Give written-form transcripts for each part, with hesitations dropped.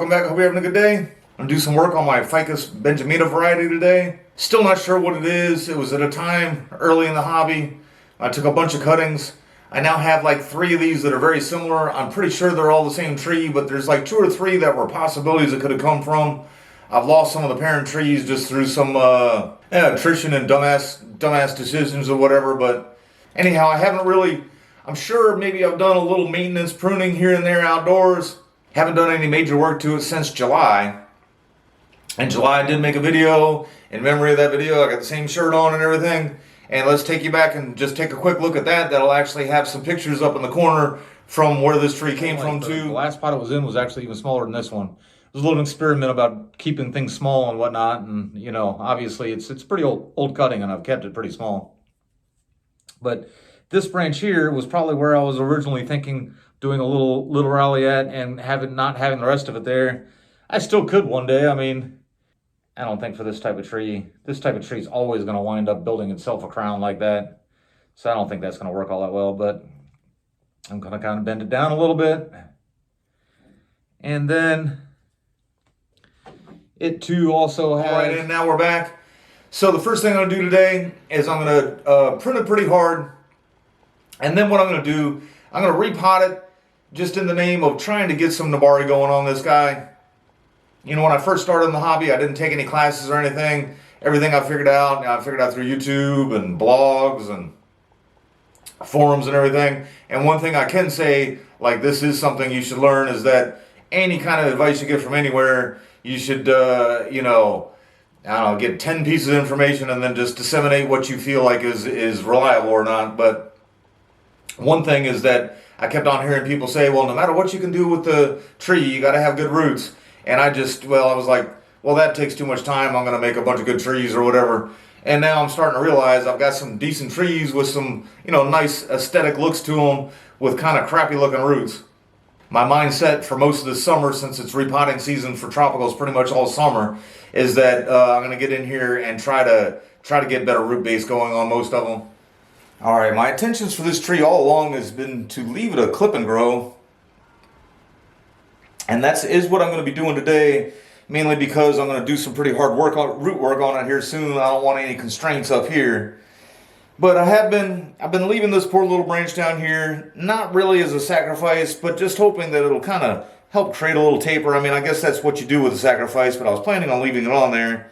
welcome back. Hope you're having a good day. I'm gonna do some work on my Ficus benjamina variety today. Still not sure what it is. It was at a time early in the hobby. I took a bunch of cuttings. I now have like 3 of these that are very similar. I'm pretty sure they're all the same tree, but there's like 2 or 3 that were possibilities it could have come from. I've lost some of the parent trees just through some attrition and dumbass decisions or whatever. But anyhow, I haven't really, I'm sure maybe I've done a little maintenance pruning here and there outdoors. Haven't done any major work to it since July. In July I did make a video. In memory of that video, I got the same shirt on and everything. And let's take you back and just take a quick look at that. That'll actually have some pictures up in the corner from where this tree came from too. The last pot it was in was actually even smaller than this one. It was a little experiment about keeping things small and whatnot. And you know, obviously it's pretty old cutting and I've kept it pretty small. But this branch here was probably where I was originally thinking doing a little rally at and not having the rest of it there. I still could one day. I mean, I don't think for this type of tree is always going to wind up building itself a crown like that. So I don't think that's going to work all that well, but I'm going to kind of bend it down a little bit. And then it too also has... All right, and now we're back. So the first thing I'm going to do today is I'm going to print it pretty hard. And then what I'm going to do, I'm going to repot it just in the name of trying to get some Nabari going on this guy. You know, when I first started in the hobby, I didn't take any classes or anything. Everything I figured out through YouTube and blogs and forums and everything. And one thing I can say, like this is something you should learn, is that any kind of advice you get from anywhere, you should, you know, I don't know, get 10 pieces of information and then just disseminate what you feel like is reliable or not. But one thing is that I kept on hearing people say, well, no matter what you can do with the tree, you got to have good roots. And I was like, well, that takes too much time. I'm going to make a bunch of good trees or whatever. And now I'm starting to realize I've got some decent trees with some, you know, nice aesthetic looks to them with kind of crappy looking roots. My mindset for most of this summer, since it's repotting season for tropicals pretty much all summer, is that I'm going to get in here and try to get better root base going on most of them. All right, my intentions for this tree all along has been to leave it a clip and grow. And that is what I'm going to be doing today, mainly because I'm going to do some pretty hard root work on it here soon. I don't want any constraints up here. But I've been leaving this poor little branch down here, not really as a sacrifice, but just hoping that it'll kind of help create a little taper. I mean, I guess that's what you do with a sacrifice, but I was planning on leaving it on there.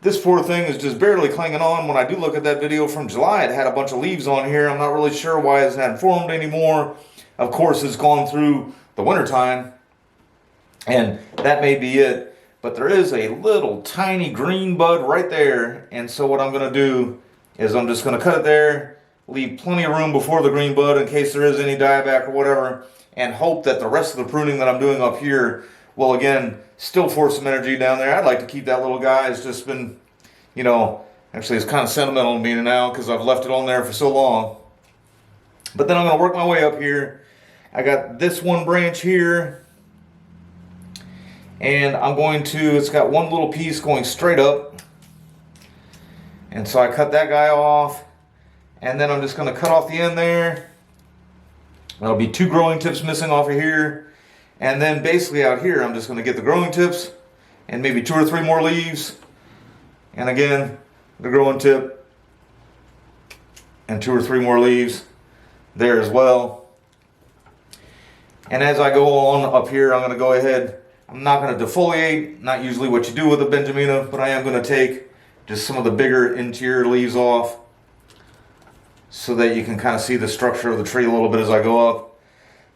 This poor thing is just barely clinging on. When I do look at that video from July, it had a bunch of leaves on here. I'm not really sure why it's not formed anymore. Of course, it's gone through the wintertime, and that may be it. But there is a little tiny green bud right there. And so what I'm going to do is I'm just going to cut it there, leave plenty of room before the green bud in case there is any dieback or whatever, and hope that the rest of the pruning that I'm doing up here will, again, still force some energy down there. I'd like to keep that little guy. It's just been, you know, actually it's kind of sentimental to me now because I've left it on there for so long. But then I'm going to work my way up here. I got this one branch here. And I'm going to, it's got one little piece going straight up. And so I cut that guy off. And then I'm just going to cut off the end there. There'll be 2 growing tips missing off of here. And then basically out here, I'm just going to get the growing tips and maybe 2 or 3 more leaves. And again, the growing tip and 2 or 3 more leaves there as well. And as I go on up here, I'm going to go ahead. I'm not going to defoliate, not usually what you do with a benjamina, but I am going to take just some of the bigger interior leaves off so that you can kind of see the structure of the tree a little bit as I go up.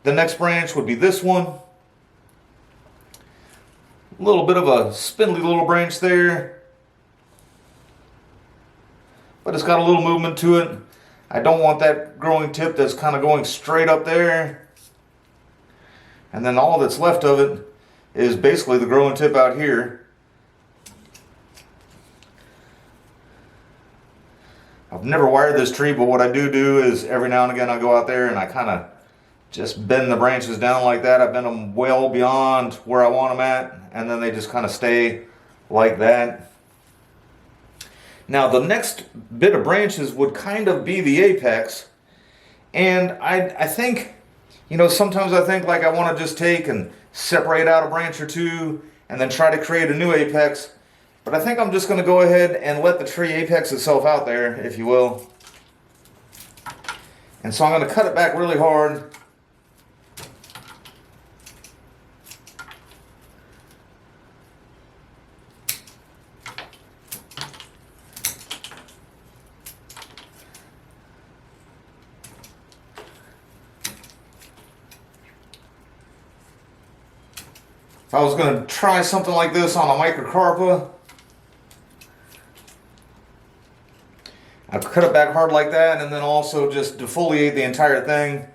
The next branch would be this one. A little bit of a spindly little branch there, but it's got a little movement to it. I don't want that growing tip that's kind of going straight up there. And then all that's left of it is basically the growing tip out here. I've never wired this tree, but what I do is every now and again I go out there and I kind of just bend the branches down like that. I bend them well beyond where I want them at, and then they just kind of stay like that. Now the next bit of branches would kind of be the apex, and I think, you know, sometimes I think like I want to just take and separate out a branch or two, and then try to create a new apex. But I think I'm just going to go ahead and let the tree apex itself out there, if you will. And so I'm going to cut it back really hard. If I was going to try something like this on a microcarpa, I'd cut it back hard like that and then also just defoliate the entire thing.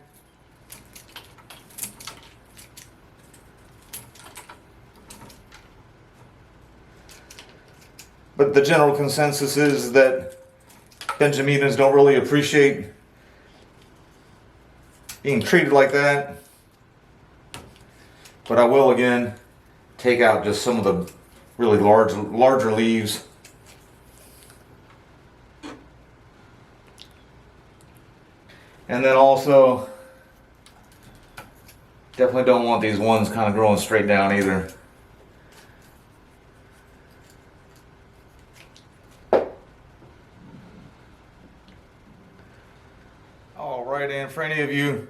But the general consensus is that benjaminas don't really appreciate being treated like that. But I will again take out just some of the really larger leaves. And then also, definitely don't want these ones kind of growing straight down either. Alright, and for any of you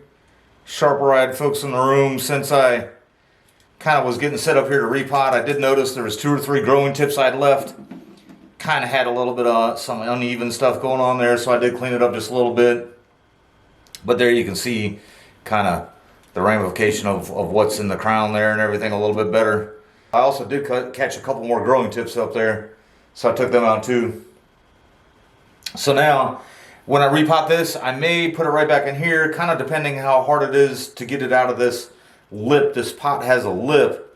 sharper-eyed folks in the room, since I kind of was getting set up here to repot, I did notice there was 2 or 3 growing tips I'd left. Kind of had a little bit of some uneven stuff going on there, so I did clean it up just a little bit. But there you can see kind of the ramification of what's in the crown there and everything a little bit better. I also did catch a couple more growing tips up there, so I took them out too. So now, when I repot this, I may put it right back in here, kind of depending how hard it is to get it out of this lip. This pot has a lip,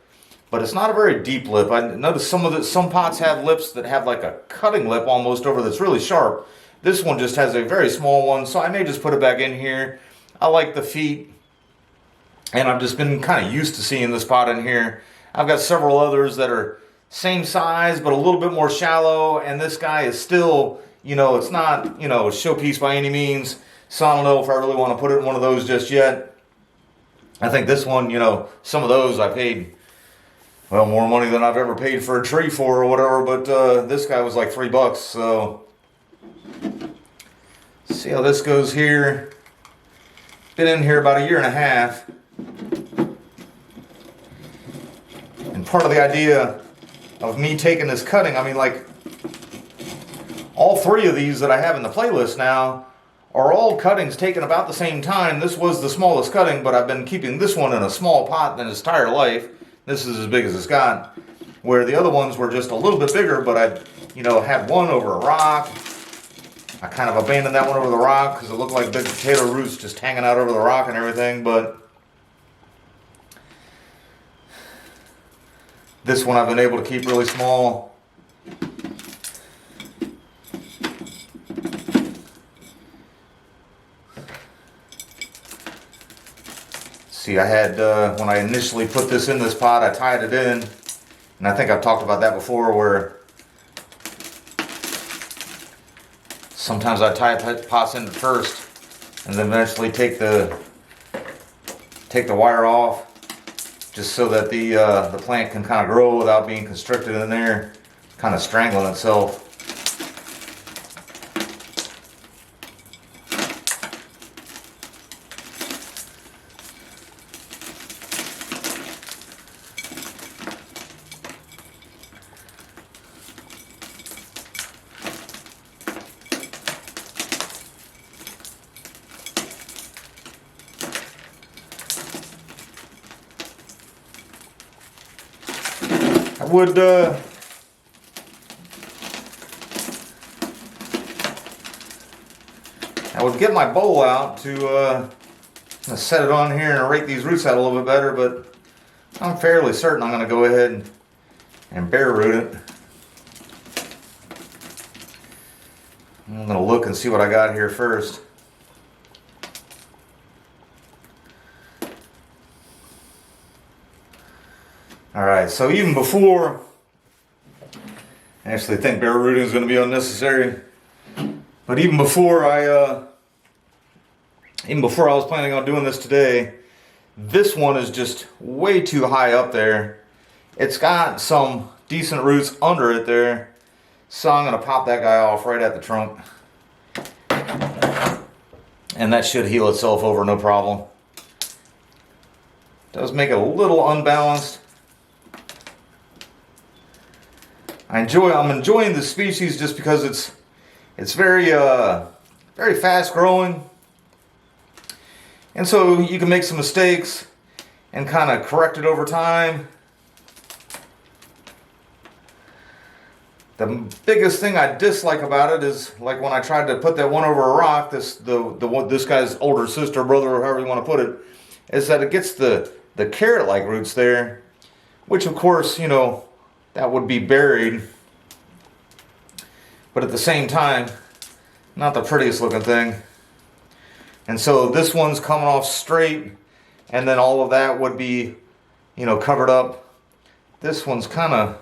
but it's not a very deep lip. I noticed some pots have lips that have like a cutting lip almost over that's really sharp. This one just has a very small one, so I may just put it back in here. I like the feet, and I've just been kind of used to seeing this pot in here. I've got several others that are same size, but a little bit more shallow, and this guy is still, you know, it's not, you know, a showpiece by any means, so I don't know if I really want to put it in one of those just yet. I think this one, you know, some of those I paid, well, more money than I've ever paid for a tree for or whatever, but this guy was like $3, so see how this goes here. Been in here about 1.5 years. And part of the idea of me taking this cutting, I mean, like, all 3 of these that I have in the playlist now are all cuttings taken about the same time. This was the smallest cutting, but I've been keeping this one in a small pot in its entire life. This is as big as it's got. Where the other ones were just a little bit bigger, but I, you know, had one over a rock. I kind of abandoned that one over the rock because it looked like big potato roots just hanging out over the rock and everything, but this one I've been able to keep really small. See, I had, when I initially put this in this pot, I tied it in, and I think I've talked about that before, where sometimes I tie pots in first, and then eventually take the wire off, just so that the plant can kind of grow without being constricted in there, kind of strangling itself. I would get my bowl out to set it on here and rake these roots out a little bit better, but I'm fairly certain I'm going to go ahead and bare root it. I'm going to look and see what I got here first. Alright, so even before, I actually think bare rooting is going to be unnecessary, but even before I was planning on doing this today, This one is just way too high up there. It's got some decent roots under it there. So I'm going to pop that guy off right at the trunk. And that should heal itself over no problem. Does make it a little unbalanced. I'm enjoying the species just because it's very very fast growing. And so you can make some mistakes and kind of correct it over time. The biggest thing I dislike about it is like when I tried to put that one over a rock, this guy's older sister, brother, or however you want to put it, is that it gets the carrot-like roots there, which of course, you know, that would be buried. But at the same time, not the prettiest looking thing. And so this one's coming off straight, and then all of that would be, you know, covered up. This one's kind of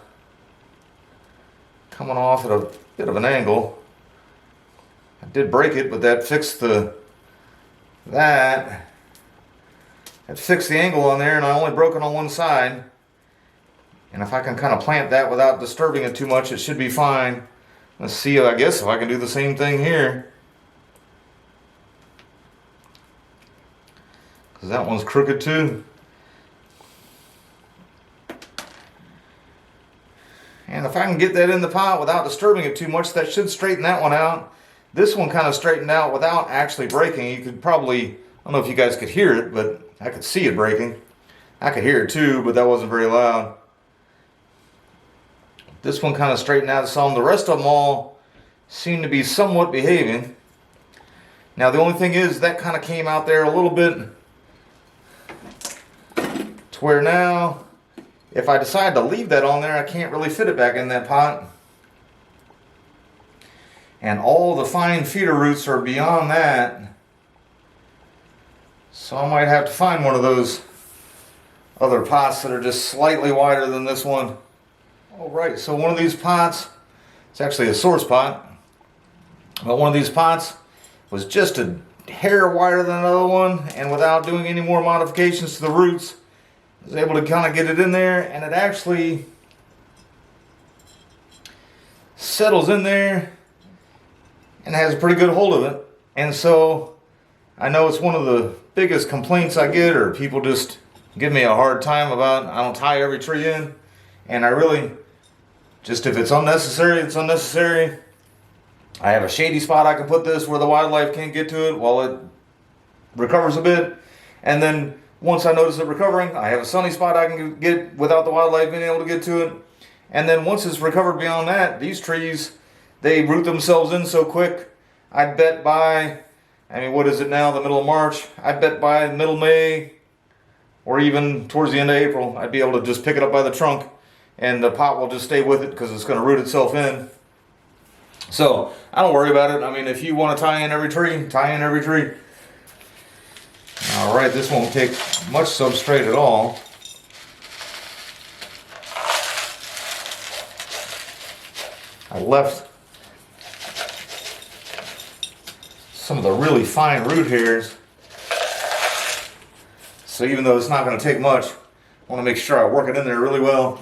coming off at a bit of an angle. I did break it, but that fixed that fixed the angle on there, and I only broke it on one side. And if I can kind of plant that without disturbing it too much, it should be fine. Let's see, I guess, if I can do the same thing here. Because that one's crooked too. And if I can get that in the pot without disturbing it too much, that should straighten that one out. This one kind of straightened out without actually breaking. You could probably, I don't know if you guys could hear it, but I could see it breaking. I could hear it too, but that wasn't very loud. This one kind of straightened out some. The rest of them all seem to be somewhat behaving. Now the only thing is that kind of came out there a little bit to where now, if I decide to leave that on there, I can't really fit it back in that pot. And all the fine feeder roots are beyond that. So I might have to find one of those other pots that are just slightly wider than this one. Alright, so one of these pots, it's actually a source pot, but one of these pots was just a hair wider than another one, and without doing any more modifications to the roots, I was able to kind of get it in there, and it actually settles in there and has a pretty good hold of it. And so I know it's one of the biggest complaints I get, or people just give me a hard time about I don't tie every tree in, and I really just, if it's unnecessary, it's unnecessary. I have a shady spot I can put this where the wildlife can't get to it while it recovers a bit, and then once I notice it recovering, I have a sunny spot I can get without the wildlife being able to get to it. And then once it's recovered beyond that, these trees, they root themselves in so quick. I bet by, I mean, what is it now, the middle of March? I bet by middle May, or even towards the end of April, I'd be able to just pick it up by the trunk, and the pot will just stay with it because it's going to root itself in. So I don't worry about it. I mean, if you want to tie in every tree, tie in every tree. All right, this won't take much substrate at all. I left some of the really fine root hairs. So even though it's not going to take much, I want to make sure I work it in there really well.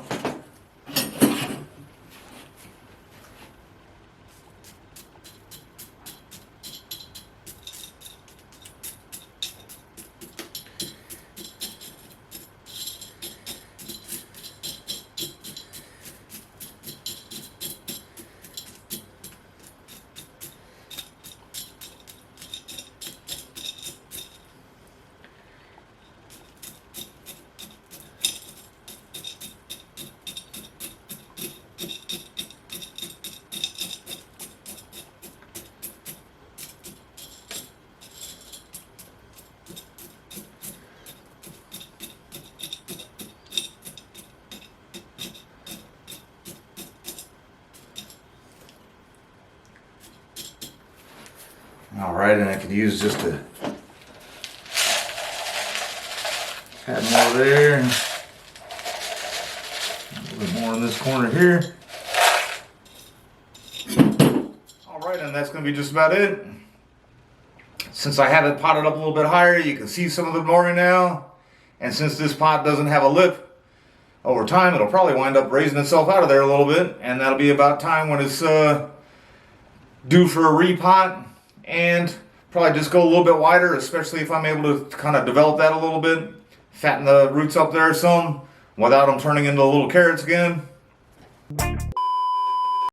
All right, and I could use just a tad more there, a little bit more in this corner here. All right, and that's going to be just about it. Since I have it potted up a little bit higher, you can see some of the glory now. And since this pot doesn't have a lip, over time it'll probably wind up raising itself out of there a little bit, and that'll be about time when it's due for a repot, and probably just go a little bit wider, especially if I'm able to kind of develop that a little bit, fatten the roots up there some without them turning into little carrots again.